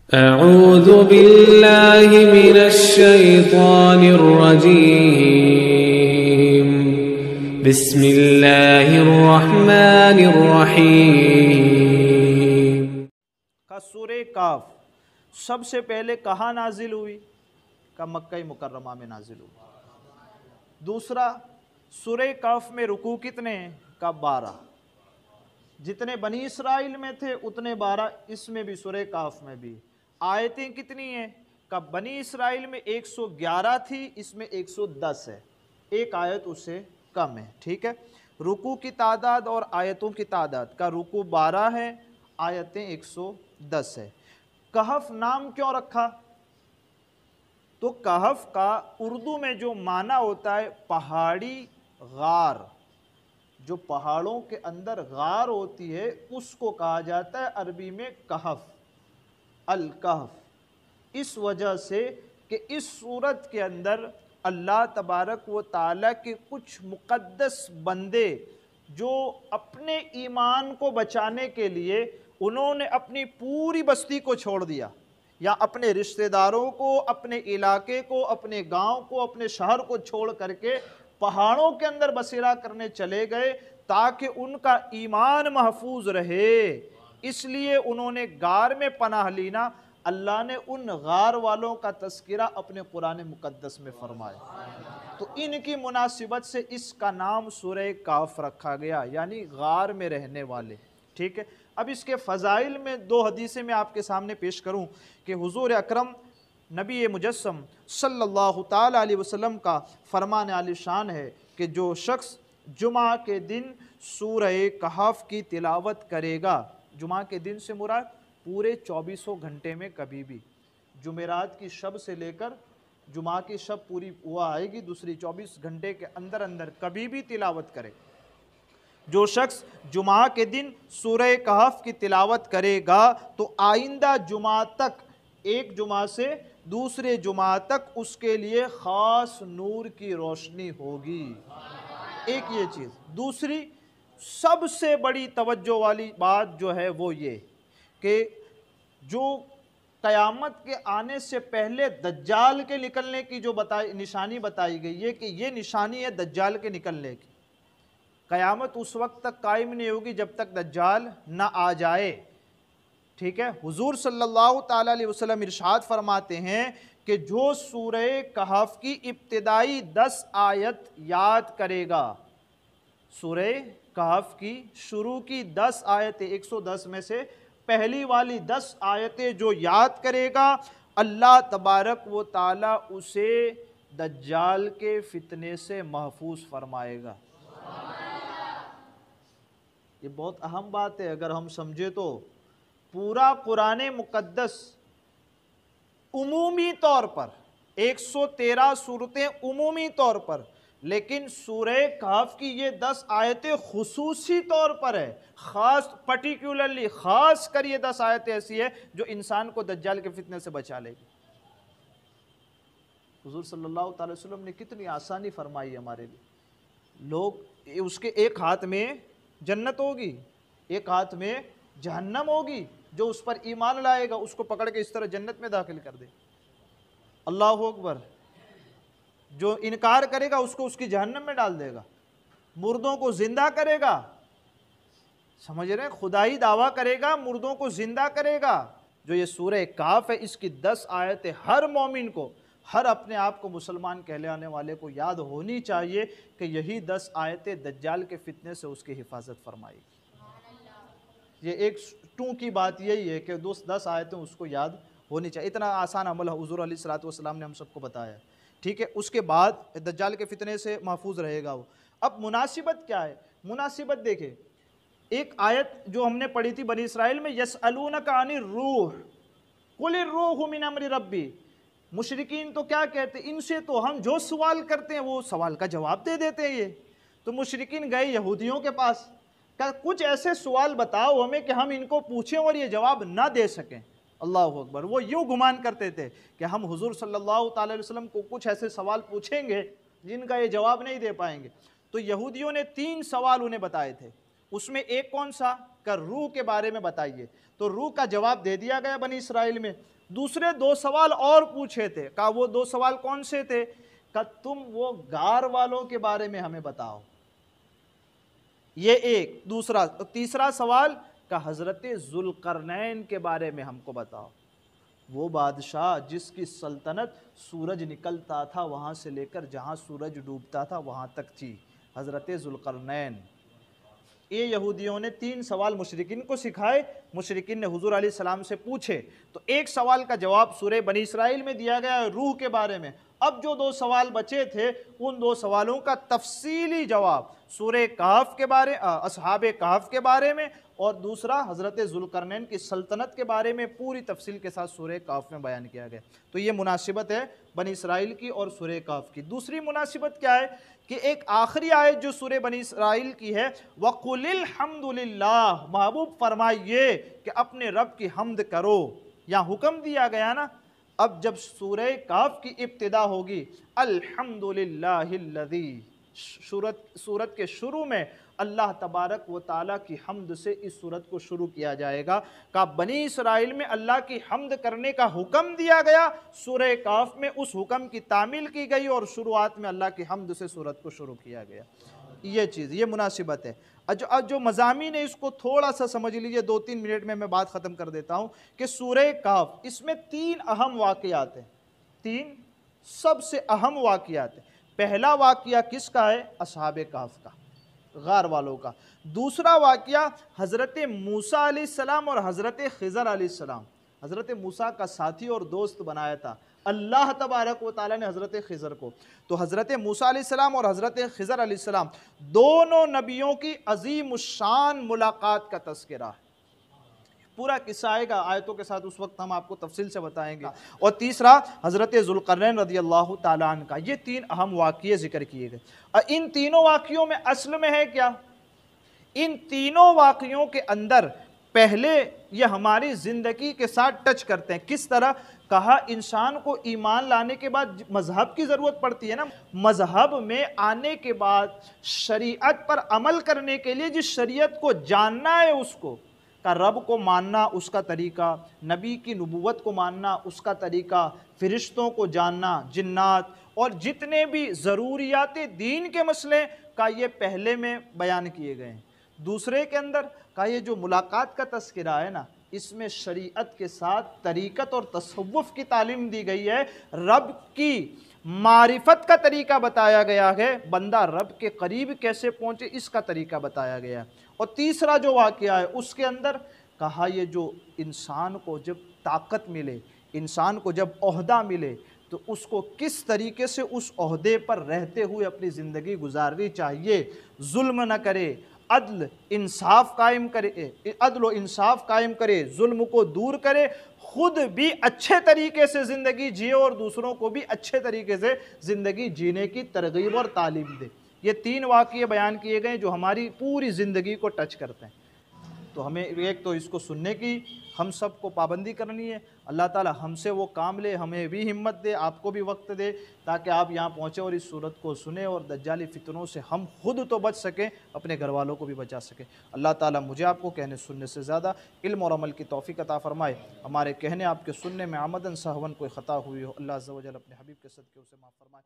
अऊज़ु बिल्लाहि मिनश्शैतानिर्रजीम। बिस्मिल्लाहिर्रहमानिर्रहीम। का सूरे काफ सबसे पहले कहाँ नाजिल हुई? का मक्का मुकर्रमा में नाजिल हुई। दूसरा, सूरे काफ में रुकू कितने हैं? का 12। जितने बनी इसराइल में थे उतने 12 इसमें भी, सूरे काफ में भी। आयतें कितनी हैं? का बनी इसराइल में 111 थी, इसमें 110 है, एक आयत उससे कम है। ठीक है। रुकू की तादाद और आयतों की तादाद का, रुकू 12 है, आयतें 110 है। कहफ नाम क्यों रखा? तो कहफ का उर्दू में जो माना होता है पहाड़ी गार, जो पहाड़ों के अंदर गार होती है उसको कहा जाता है अरबी में कहफ, अल कहफ। इस वजह से कि इस सूरत के अंदर अल्लाह तबारक व ताला के कुछ मुक़द्दस बंदे जो अपने ईमान को बचाने के लिए उन्होंने अपनी पूरी बस्ती को छोड़ दिया, या अपने रिश्तेदारों को, अपने इलाके को, अपने गांव को, अपने शहर को छोड़ करके पहाड़ों के अंदर बसेरा करने चले गए ताकि उनका ईमान महफूज रहे। इसलिए उन्होंने गार में पनाह लीना। अल्लाह ने उन गार वालों का तस्किरा अपने कुरान मुकद्दस में फरमाया। तो इनकी मुनासिबत से इसका नाम सूरह काफ रखा गया, यानी गार में रहने वाले। ठीक है। अब इसके फ़ज़ाइल में दो हदीसें मैं आपके सामने पेश करूं कि हुज़ूर अकरम नबी मुजस्सम सल्लल्लाहु ताला अलैहि वसल्लम का फरमान आलिशान है कि जो शख्स जुमा के दिन सूरह कहफ की तिलावत करेगा, जुमा के दिन से मुराद पूरे 24 घंटे में कभी भी, जुमेरात की शब से लेकर जुमा की शब पूरी हुआ आएगी, दूसरी 24 घंटे के अंदर अंदर कभी भी तिलावत करे, जो शख्स जुमा के दिन सूरह कहफ की तिलावत करेगा तो आइंदा जुमा तक, एक जुमा से दूसरे जुमा तक उसके लिए ख़ास नूर की रोशनी होगी। एक ये चीज़। दूसरी सबसे बड़ी तवज्जो वाली बात जो है वो ये कि जो क़यामत के आने से पहले दज्जाल के निकलने की जो निशानी बताई गई है कि ये निशानी है दज्जाल के निकलने की। क़यामत उस वक्त तक कायम नहीं होगी जब तक दज्जाल ना आ जाए। ठीक है। हुजूर सल्लल्लाहु ताला अलैहि वसल्लम इरशाद फरमाते हैं कि जो सूरह कहफ की इब्तिदाई 10 आयत याद करेगा, सूरह कहफ की शुरू की 10 आयतें, 110 में से पहली वाली 10 आयतें जो याद करेगा, अल्लाह तबारक व ताला उसे दज्जाल के फितने से महफूज फरमाएगा। ये बहुत अहम बात है। अगर हम समझे तो पूरा कुरान मुकद्दस उमूमी तौर पर 113 सूरतें उमूमी तौर पर, लेकिन सूरह कहफ की ये 10 आयतें खुसूसी तौर पर है, ख़ास पर्टिकुलरली ख़ास कर ये 10 आयतें ऐसी है जो इंसान को दज्जाल के फितने से बचा लेगी। हुज़ूर सल्लल्लाहु अलैहि वसल्लम ने कितनी आसानी फरमाई हमारे लिए। लोग उसके एक हाथ में जन्नत होगी, एक हाथ में जहन्नम होगी, जो उस पर ईमान लाएगा उसको पकड़ के इस तरह जन्नत में दाखिल कर दे। अल्लाहु अकबर। जो इनकार करेगा उसको उसकी जहन्नम में डाल देगा। मुर्दों को जिंदा करेगा, समझ रहे हैं, खुदाई दावा करेगा, मुर्दों को जिंदा करेगा। जो ये सूरह काफ है, इसकी 10 आयतें हर मोमिन को, हर अपने आप को मुसलमान कहलाने वाले को याद होनी चाहिए कि यही 10 आयतें दज्जाल के फितने से उसकी हिफाजत फरमाएगी। ये एक टू की बात यही है कि 10 आयतें उसको याद होनी चाहिए। इतना आसान अमल हुज़ूर अलैहिस्सलातु वस्सलाम ने हम सबको बताया। ठीक है। उसके बाद दज्जाल के फितने से महफूज रहेगा वो। अब मुनासिबत क्या है? मुनासिबत देखें, एक आयत जो हमने पढ़ी थी बनी इसराइल में, यसअलूनका अनिर रूह कुलिर रूहु मिन अम्रि रब्बी। मुशरिकीन तो क्या कहते, इनसे तो हम जो सवाल करते हैं वो सवाल का जवाब दे देते हैं। ये तो मुशरिकीन गए यहूदियों के पास, क्या कुछ ऐसे सवाल बताओ हमें कि हम इनको पूछें और ये जवाब ना दे सकें। अल्लाहु अकबर। वो यूँ गुमान करते थे कि हम हुजूर सल्लल्लाहु ताला अलैहि वसल्लम को कुछ ऐसे सवाल पूछेंगे जिनका ये जवाब नहीं दे पाएंगे। तो यहूदियों ने 3 सवाल उन्हें बताए थे। उसमें एक कौन सा? का रूह के बारे में बताइए। तो रूह का जवाब दे दिया गया बनी इसराइल में। दूसरे 2 सवाल और पूछे थे। कहा वो 2 सवाल कौन से थे? कहा तुम वो गार वालों के बारे में हमें बताओ, ये एक। दूसरा, तीसरा सवाल का हज़रत ज़ुल्क़रनैन के बारे में हमको बताओ, वो बादशाह जिसकी सल्तनत सूरज निकलता था वहाँ से लेकर जहाँ सूरज डूबता था वहाँ तक थी, हज़रत ज़ुल्क़रनैन। ये यहूदियों ने 3 सवाल मुशरिकीन को सिखाए, मुशरिकीन ने हुज़ूर अलैहिस्सलाम से पूछे। तो एक सवाल का जवाब सूरह बनी इसराइल में दिया गया है रूह के बारे में। अब जो 2 सवाल बचे थे उन 2 सवालों का तफसीली जवाब सूरह कहफ के बारे, असहाबे कहफ के बारे में, और दूसरा हज़रत ज़ुल्क़रनैन की सल्तनत के बारे में पूरी तफसील के साथ सूरह कहफ में बयान किया गया। तो ये मुनासिबत है बनी इसराइल की और सूरह कहफ की। दूसरी मुनासिबत क्या है कि एक आखिरी आयत जो सूरह बनी इसराइल की है, वक़ुलिल हम्दुलिल्लाह, महबूब फरमाइए कि अपने रब की हम्द करो। यहाँ हुक्म दिया गया ना। अब जब सूरह कहफ की इब्तिदा होगी, अल्हम्दुलिल्लाहिल्लज़ी, सूरत के शुरू में अल्लाह तबारक व ताला की हम्द से इस सूरत को शुरू किया जाएगा। का बनी इसराइल में अल्लाह की हम्द करने का हुक्म दिया गया, सूरह कहफ में उस हुक्म की तामील की गई और शुरुआत में अल्लाह की हम्द से सूरत को शुरू किया गया। ये चीज़, ये मुनासिबत है। जो मज़ामीन है इसको थोड़ा सा समझ लीजिए, 2-3 मिनट में मैं बात ख़त्म कर देता हूँ कि सूरह कहफ, इसमें 3 अहम वाक़यात हैं, 3 सबसे अहम वाक़यात हैं। पहला वाक़या किसका है? असहाबे कहफ का, गार वालों का। दूसरा वाक़या हज़रत मूसा अलैहिस्सलाम और हज़रत ख़िज़र अलैहिस्सलाम, हज़रत मूसा का साथी और दोस्त बनाया था अल्लाह तबारक व ताला ने हज़रत ख़िज़र को। तो हज़रत मूसा अलैहिस्सलाम और हज़रत ख़िज़र अलैहिस्सलाम दोनों नबियों की अज़ीम शान मुलाकात का तज़किरा है। पूरा किस्सा आएगा आयतों के साथ, उस वक्त हम आपको तफसील से बताएंगे। और तीसरा हज़रत ज़ुल्क़रनैन रज़ियल्लाहु ताला अन्हु का। ये 3 अहम वाक़ये ज़िक्र किए गए। और इन तीनों वाक़यों में असल में है क्या? इन तीनों वाक़यों के अंदर पहले ये हमारी ज़िंदगी के साथ टच करते हैं। किस तरह? कहा इंसान को ईमान लाने के बाद मज़हब की ज़रूरत पड़ती है ना। मज़हब में आने के बाद शरीयत पर अमल करने के लिए जिस शरीयत को जानना है उसको, का रब को मानना उसका तरीका, नबी की नबूवत को मानना उसका तरीका, फ़रिश्तों को जानना, जिन्नात और जितने भी ज़रूरियात दीन के मसले का ये पहले में बयान किए गए हैं। दूसरे के अंदर का ये जो मुलाकात का तज़किरा है ना, इसमें शरीयत के साथ तरीक़त और तसव्वुफ़ की तालीम दी गई है। रब की मारिफत का तरीका बताया गया है, बंदा रब के करीब कैसे पहुँचे इसका तरीका बताया गया है। और तीसरा जो वाक़या है उसके अंदर कहा ये जो इंसान को जब ताकत मिले, इंसान को जब ओहदा मिले, तो उसको किस तरीके से उस ओहदे पर रहते हुए अपनी ज़िंदगी गुजारनी चाहिए। जुल्म न करे, अदल इंसाफ कायम करे, अदल व इंसाफ कायम करे, जुल्म को दूर करे, खुद भी अच्छे तरीके से ज़िंदगी जिए और दूसरों को भी अच्छे तरीके से ज़िंदगी जीने की तरगीब और तालीम दे। ये 3 वाक़ये बयान किए गए जो हमारी पूरी ज़िंदगी को टच करते हैं। तो हमें एक तो इसको सुनने की हम सबको पाबंदी करनी है। अल्लाह ताला हमसे वो काम ले, हमें भी हिम्मत दे, आपको भी वक्त दे, ताकि आप यहाँ पहुँचे और इस सूरत को सुने और दज्जाली फितनों से हम खुद तो बच सकें, अपने घर वालों को भी बचा सकें। अल्लाह ताला मुझे आपको कहने सुनने से ज़्यादा इल्म और अमल की तौफ़ीक़ अता फ़रमाए। हमारे कहने आपके सुनने में आमदन सहवन कोई ख़ता हुई हो, अल्लाह अज़्ज़ व जल अपने हबीब के सदक़े उसे माफ़ फ़रमाए।